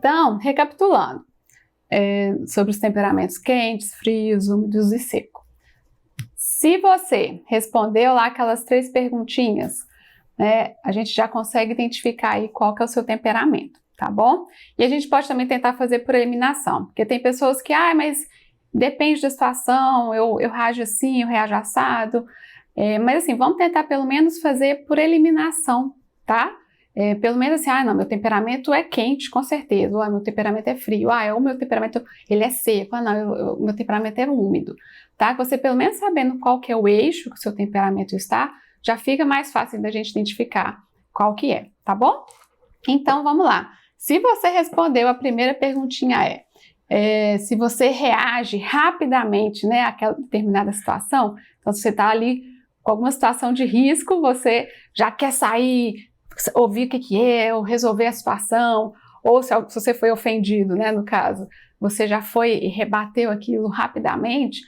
Então, recapitulando, sobre os temperamentos quentes, frios, úmidos e seco. Se você respondeu lá aquelas 3 perguntinhas, né, a gente já consegue identificar aí qual que é o seu temperamento, tá bom? E a gente pode também tentar fazer por eliminação, porque tem pessoas que, mas depende da situação, eu reajo assim, eu reajo assado, mas assim, vamos tentar pelo menos fazer por eliminação, tá? Pelo menos assim, não, meu temperamento é quente, com certeza, meu temperamento é frio, o meu temperamento ele é seco, não, meu temperamento é úmido, tá? Você pelo menos sabendo qual que é o eixo que o seu temperamento está, já fica mais fácil da gente identificar qual que é, tá bom? Então, vamos lá. Se você respondeu a primeira perguntinha se você reage rapidamente, né, àquela determinada situação, então se você está ali com alguma situação de risco, você já quer sair, ouvir o que é, ou resolver a situação, ou se você foi ofendido, né, no caso, você já foi e rebateu aquilo rapidamente,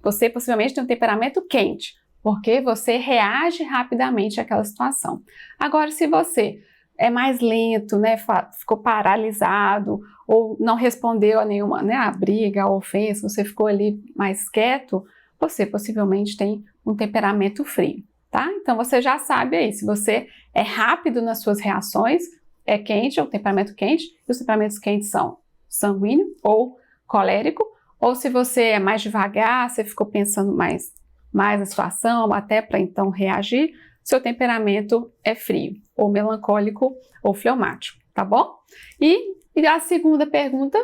você possivelmente tem um temperamento quente, porque você reage rapidamente àquela situação. Agora, se você é mais lento, né, ficou paralisado, ou não respondeu a nenhuma, né, a briga, a ofensa, você ficou ali mais quieto, você possivelmente tem um temperamento frio, tá? Então você já sabe aí, se você é rápido nas suas reações, é quente, é um temperamento quente, e os temperamentos quentes são sanguíneo ou colérico, ou se você é mais devagar, você ficou pensando mais na situação, até para então reagir, seu temperamento é frio, ou melancólico, ou fleumático, tá bom? E a segunda pergunta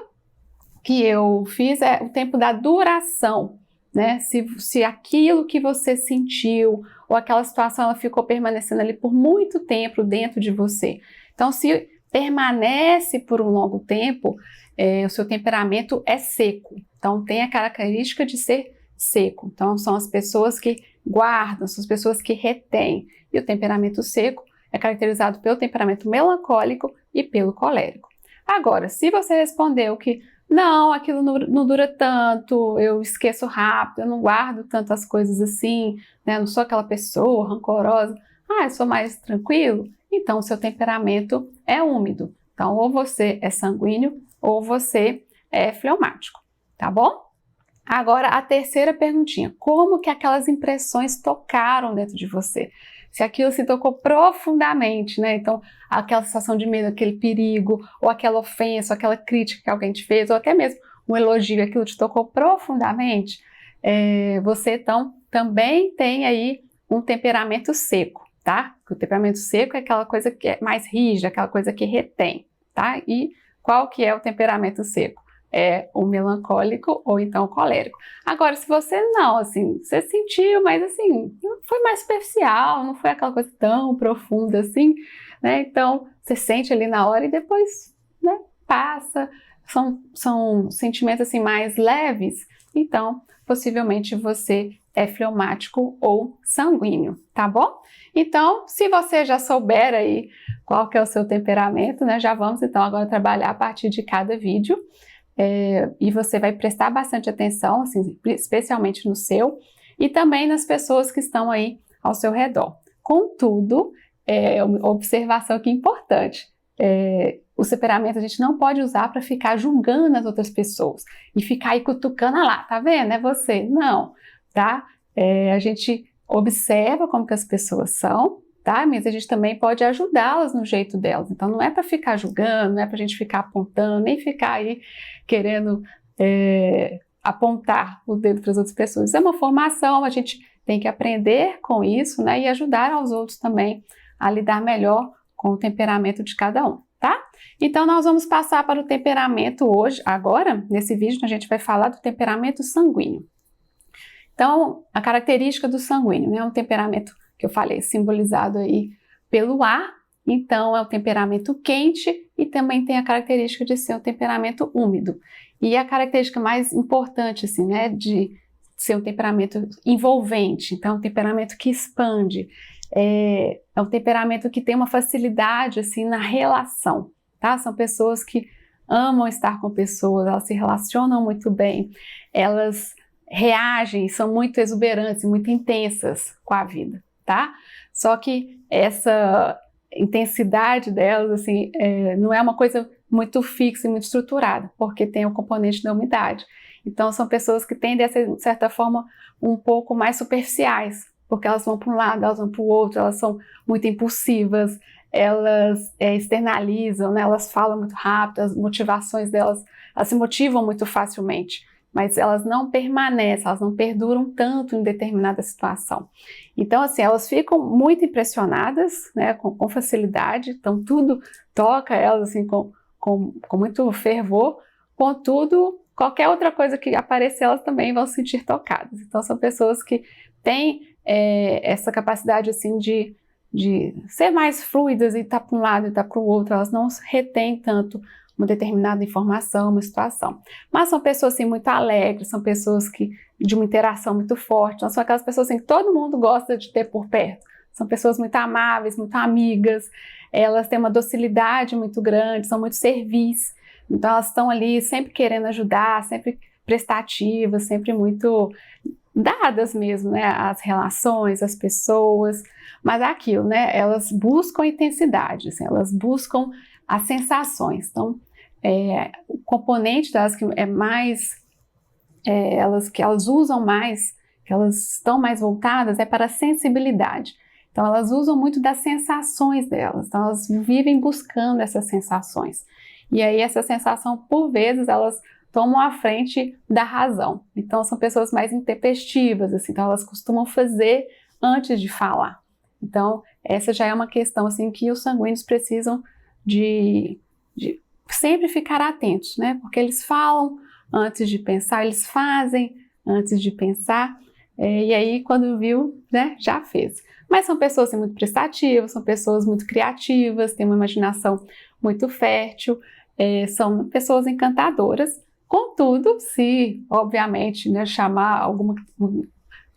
que eu fiz é o tempo da duração, né? Se aquilo que você sentiu, ou aquela situação, ela ficou permanecendo ali por muito tempo dentro de você. Então, se permanece por um longo tempo, o seu temperamento é seco. Então, tem a característica de ser seco. Então, são as pessoas que guardam, são as pessoas que retêm. E o temperamento seco é caracterizado pelo temperamento melancólico e pelo colérico. Agora, se você respondeu que não, aquilo não dura tanto, eu esqueço rápido, eu não guardo tantas coisas assim, né? Eu não sou aquela pessoa rancorosa, eu sou mais tranquilo, então o seu temperamento é úmido. Então, ou você é sanguíneo ou você é fleumático, tá bom? Agora, a terceira perguntinha, como que aquelas impressões tocaram dentro de você? Se aquilo se tocou profundamente, né? Então, aquela sensação de medo, aquele perigo, ou aquela ofensa, ou aquela crítica que alguém te fez, ou até mesmo um elogio, aquilo te tocou profundamente, você então também tem aí um temperamento seco, tá? O temperamento seco é aquela coisa que é mais rígida, aquela coisa que retém, tá? E qual que é o temperamento seco? É o melancólico ou então o colérico. Agora, se você não, assim, você sentiu, mas assim, não foi mais superficial, não foi aquela coisa tão profunda assim, né? Então, você sente ali na hora e depois, né, passa. São sentimentos assim mais leves, então, possivelmente você é fleumático ou sanguíneo, tá bom? Então, se você já souber aí qual que é o seu temperamento, né, já vamos então agora trabalhar a partir de cada vídeo. E você vai prestar bastante atenção, assim, especialmente no seu, e também nas pessoas que estão aí ao seu redor. Contudo, uma observação aqui importante, o temperamento a gente não pode usar para ficar julgando as outras pessoas, e ficar aí cutucando, lá, tá vendo, é você, não, tá? A gente observa como que as pessoas são, tá? Mas a gente também pode ajudá-las no jeito delas. Então, não é para ficar julgando, não é para a gente ficar apontando, nem ficar aí querendo apontar o dedo para as outras pessoas. Isso é uma formação, a gente tem que aprender com isso, né? E ajudar aos outros também a lidar melhor com o temperamento de cada um, tá? Então, nós vamos passar para o temperamento hoje. Agora, nesse vídeo, a gente vai falar do temperamento sanguíneo. Então, a característica do sanguíneo, né? Um temperamento que eu falei, simbolizado aí pelo ar, então é um temperamento quente e também tem a característica de ser um temperamento úmido. E a característica mais importante, assim, né, de ser um temperamento envolvente, então é um temperamento que expande, é um temperamento que tem uma facilidade, assim, na relação, tá? São pessoas que amam estar com pessoas, elas se relacionam muito bem, elas reagem, são muito exuberantes, muito intensas com a vida. Tá? Só que essa intensidade delas, assim, não é uma coisa muito fixa e muito estruturada, porque tem o componente da umidade. Então, são pessoas que tendem a ser, de certa forma, um pouco mais superficiais, porque elas vão para um lado, elas vão para o outro, elas são muito impulsivas, elas externalizam, né? Elas falam muito rápido, as motivações delas, elas se motivam muito facilmente, mas elas não permanecem, elas não perduram tanto em determinada situação. Então, assim, elas ficam muito impressionadas, né, com facilidade, então tudo toca elas assim, com muito fervor, contudo, qualquer outra coisa que aparecer, elas também vão se sentir tocadas. Então, são pessoas que têm essa capacidade assim, de ser mais fluidas e estar para um lado e estar para o outro, elas não retêm tanto uma determinada informação, uma situação. Mas são pessoas assim, muito alegres, são pessoas de uma interação muito forte, então, são aquelas pessoas assim, que todo mundo gosta de ter por perto. São pessoas muito amáveis, muito amigas, elas têm uma docilidade muito grande, são muito servis, então elas estão ali sempre querendo ajudar, sempre prestativas, sempre muito dadas mesmo, né, às relações, às pessoas, mas é aquilo, né, elas buscam intensidade, assim, elas buscam as sensações. Então, o componente delas que é mais, que elas usam mais, que elas estão mais voltadas, é para a sensibilidade. Então, elas usam muito das sensações delas, então elas vivem buscando essas sensações. E aí, essa sensação, por vezes, elas tomam à frente da razão. Então, são pessoas mais intempestivas, assim, então elas costumam fazer antes de falar. Então, essa já é uma questão, assim, que os sanguíneos precisam de sempre ficar atentos, né? Porque eles falam antes de pensar, eles fazem antes de pensar, e aí, quando viu, né, já fez. Mas são pessoas assim, muito prestativas, são pessoas muito criativas, têm uma imaginação muito fértil, são pessoas encantadoras. Contudo, se, obviamente, né,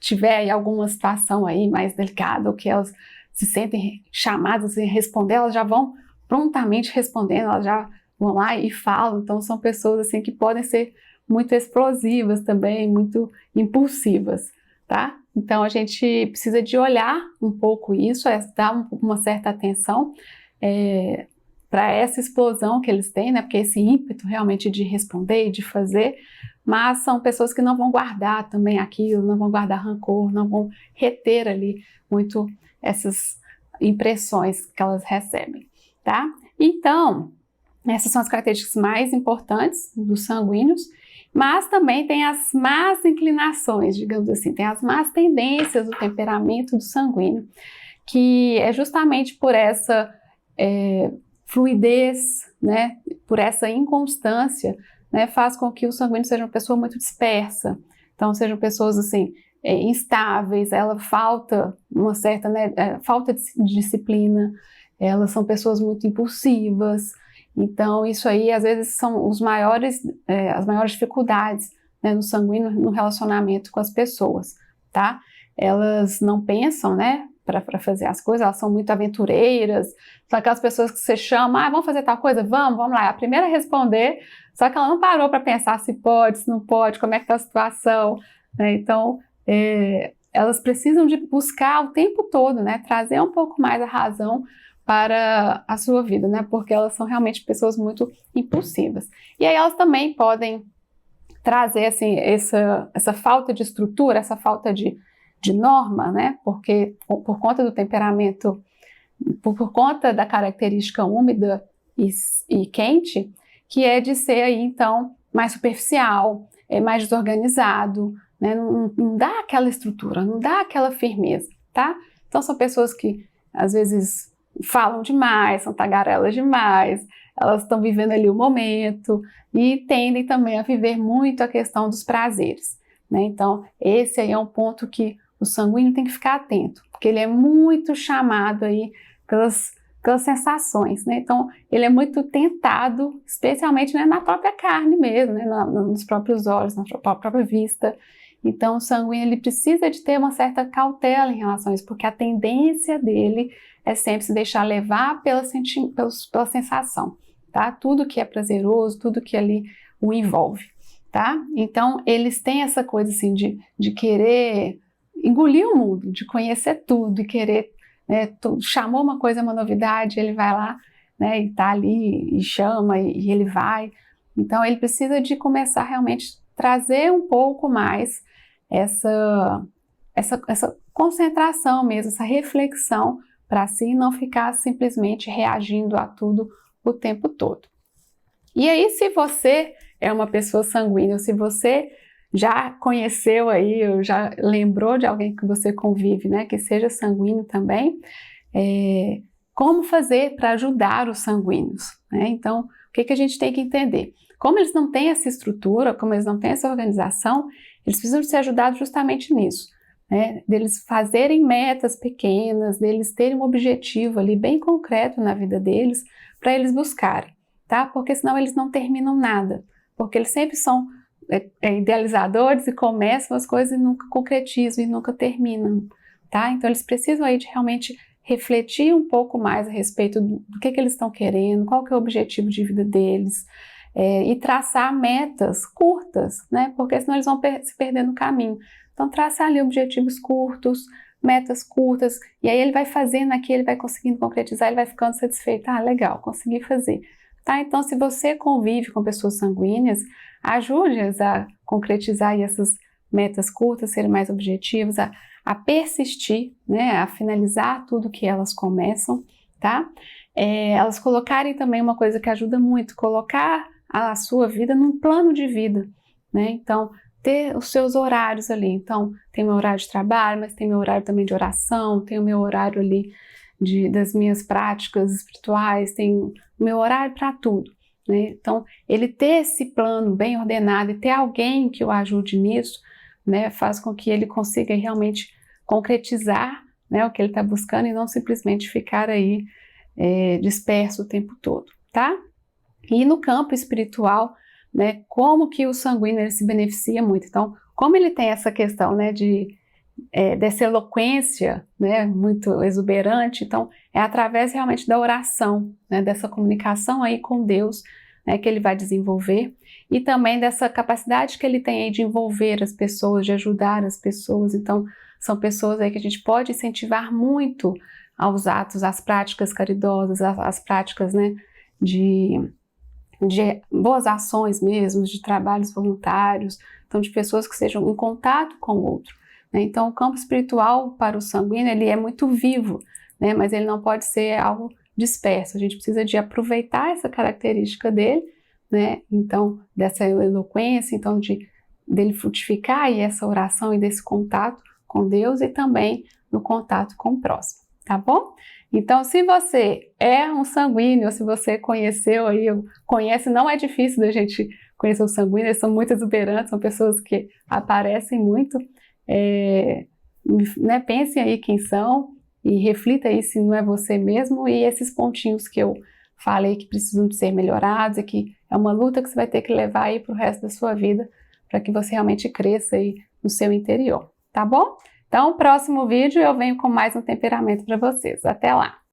tiver aí alguma situação aí mais delicada, ou que elas se sentem chamadas a responder, elas já vão prontamente respondendo, elas já vão lá e falam. Então, são pessoas assim que podem ser muito explosivas também, muito impulsivas, tá? Então, a gente precisa de olhar um pouco isso, dar uma certa atenção para essa explosão que eles têm, né? Porque esse ímpeto realmente de responder e de fazer, mas são pessoas que não vão guardar também aquilo, não vão guardar rancor, não vão reter ali muito essas impressões que elas recebem, tá? Então, essas são as características mais importantes dos sanguíneos, mas também tem as más inclinações, digamos assim, tem as más tendências do temperamento do sanguíneo, que é justamente por essa fluidez, né, por essa inconstância, né, faz com que o sanguíneo seja uma pessoa muito dispersa. Então, sejam pessoas assim, instáveis, ela falta uma certa, né, falta de disciplina, elas são pessoas muito impulsivas. Então, isso aí, às vezes, são as maiores dificuldades, né, no sanguíneo, no relacionamento com as pessoas, tá? Elas não pensam, né, para fazer as coisas, elas são muito aventureiras, são aquelas pessoas que você chama, vamos fazer tal coisa? Vamos lá, é a primeira a responder, só que ela não parou para pensar se pode, se não pode, como é que está a situação, né? Então, elas precisam de buscar o tempo todo, né, trazer um pouco mais a razão para a sua vida, né? Porque elas são realmente pessoas muito impulsivas. E aí elas também podem trazer assim essa falta de estrutura, essa falta de norma, né? Porque por conta do temperamento, por conta da característica úmida e quente, que é de ser aí então mais superficial, mais desorganizado, né? Não dá aquela estrutura, não dá aquela firmeza, tá? Então são pessoas que às vezes falam demais, são tagarelas demais, elas estão vivendo ali o momento e tendem também a viver muito a questão dos prazeres, né? Então, esse aí é um ponto que o sanguíneo tem que ficar atento, porque ele é muito chamado aí pelas sensações, né? Então, ele é muito tentado, especialmente, né, na própria carne mesmo, né, nos próprios olhos, na própria vista. Então, o sanguíneo ele precisa de ter uma certa cautela em relação a isso, porque a tendência dele é sempre se deixar levar pela sensação, tá? Tudo que é prazeroso, tudo que ali o envolve, tá? Então, eles têm essa coisa assim de querer engolir o mundo, de conhecer tudo e querer, né, chamou uma coisa, uma novidade, ele vai lá, né? E tá ali e chama e ele vai. Então ele precisa de começar realmente a trazer um pouco mais essa concentração mesmo, essa reflexão para si e não ficar simplesmente reagindo a tudo o tempo todo. E aí, se você é uma pessoa sanguínea, se você já conheceu aí, ou já lembrou de alguém que você convive, né, que seja sanguíneo também, como fazer para ajudar os sanguíneos, né? Então, o que a gente tem que entender? Como eles não têm essa estrutura, como eles não têm essa organização, eles precisam ser ajudados justamente nisso, né? Deles fazerem metas pequenas, deles terem um objetivo ali bem concreto na vida deles, para eles buscarem, tá? Porque senão eles não terminam nada, porque eles sempre são idealizadores e começam as coisas e nunca concretizam e nunca terminam, tá? Então eles precisam aí de realmente refletir um pouco mais a respeito do que eles estão querendo, qual que é o objetivo de vida deles, e traçar metas curtas, né? Porque senão eles vão se perder no caminho. Então traçar ali objetivos curtos, metas curtas, e aí ele vai fazendo aqui, ele vai conseguindo concretizar, ele vai ficando satisfeito. Ah, legal, consegui fazer. Tá? Então, se você convive com pessoas sanguíneas, ajude-as a concretizar aí essas metas curtas, serem mais objetivos, a persistir, né? A finalizar tudo que elas começam, tá? Elas colocarem também uma coisa que ajuda muito, colocar a sua vida num plano de vida, né? Então, ter os seus horários ali. Então, tem meu horário de trabalho, mas tem meu horário também de oração, tem o meu horário ali das minhas práticas espirituais, tem o meu horário para tudo, né? Então, ele ter esse plano bem ordenado e ter alguém que o ajude nisso, né, faz com que ele consiga realmente concretizar, né, o que ele está buscando e não simplesmente ficar aí disperso o tempo todo, tá? E no campo espiritual, né, como que o sanguíneo ele se beneficia muito. Então, como ele tem essa questão, né, dessa eloquência, né, muito exuberante, então é através realmente da oração, né, dessa comunicação aí com Deus, né, que ele vai desenvolver, e também dessa capacidade que ele tem aí de envolver as pessoas, de ajudar as pessoas. Então são pessoas aí que a gente pode incentivar muito aos atos, às práticas caridosas, às práticas, né, de boas ações mesmo, de trabalhos voluntários, então de pessoas que sejam em contato com o outro, né? Então o campo espiritual para o sanguíneo ele é muito vivo, né? Mas ele não pode ser algo disperso, a gente precisa de aproveitar essa característica dele, né? Então dessa eloquência, então dele frutificar aí essa oração e desse contato com Deus e também no contato com o próximo, tá bom? Então, se você é um sanguíneo, se você conheceu aí, conhece, não é difícil da gente conhecer os sanguíneos, eles são muito exuberantes, são pessoas que aparecem muito, né, pensem aí quem são e reflita aí se não é você mesmo e esses pontinhos que eu falei que precisam de ser melhorados e que é uma luta que você vai ter que levar aí para o resto da sua vida para que você realmente cresça aí no seu interior, tá bom? Então, no próximo vídeo eu venho com mais um temperamento para vocês. Até lá!